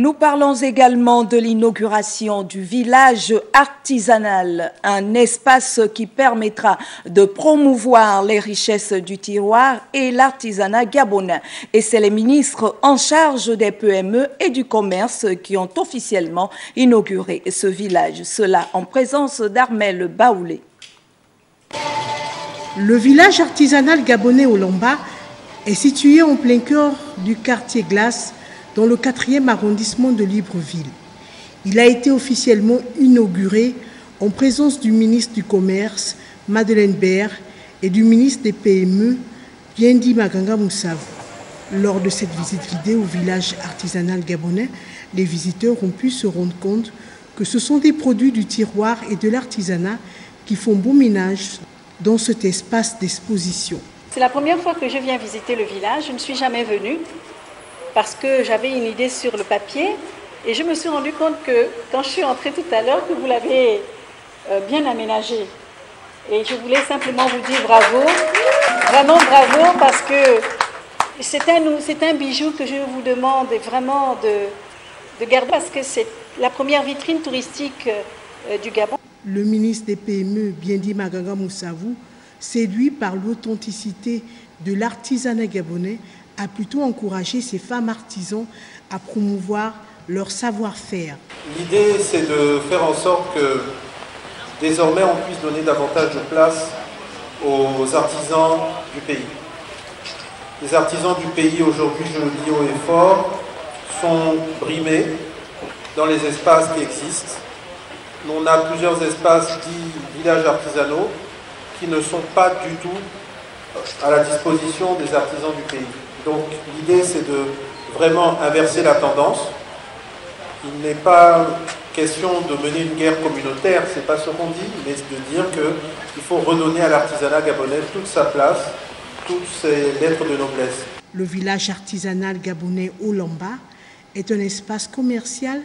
Nous parlons également de l'inauguration du village artisanal, un espace qui permettra de promouvoir les richesses du terroir et l'artisanat gabonais. Et c'est les ministres en charge des PME et du commerce qui ont officiellement inauguré ce village. Cela en présence d'Armel Baoulé. Le village artisanal gabonais Olomba est situé en plein cœur du quartier Glace, dans le 4e arrondissement de Libreville. Il a été officiellement inauguré en présence du ministre du Commerce, Madeleine Baird, et du ministre des PME, Biendi Maganga Moussavou. Lors de cette visite guidée au village artisanal gabonais, les visiteurs ont pu se rendre compte que ce sont des produits du terroir et de l'artisanat qui font bon ménage dans cet espace d'exposition. C'est la première fois que je viens visiter le village, je ne suis jamais venue parce que j'avais une idée sur le papier et je me suis rendu compte que quand je suis entrée tout à l'heure que vous l'avez bien aménagé. Et je voulais simplement vous dire bravo, vraiment bravo, parce que c'est un bijou que je vous demande vraiment de garder parce que c'est la première vitrine touristique du Gabon. Le ministre des PME, Biendi Maganga Moussavou, séduit par l'authenticité de l'artisanat gabonais, a plutôt encouragé ces femmes artisans à promouvoir leur savoir-faire. L'idée, c'est de faire en sorte que désormais on puisse donner davantage de place aux artisans du pays. Les artisans du pays aujourd'hui, je le dis haut et fort, sont brimés dans les espaces qui existent. On a plusieurs espaces dits villages artisanaux qui ne sont pas du tout à la disposition des artisans du pays. Donc l'idée, c'est de vraiment inverser la tendance. Il n'est pas question de mener une guerre communautaire, c'est pas ce qu'on dit, mais de dire qu'il faut redonner à l'artisanat gabonais toute sa place, toutes ses lettres de noblesse. Le village artisanal gabonais Olomba est un espace commercial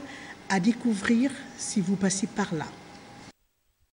à découvrir si vous passez par là.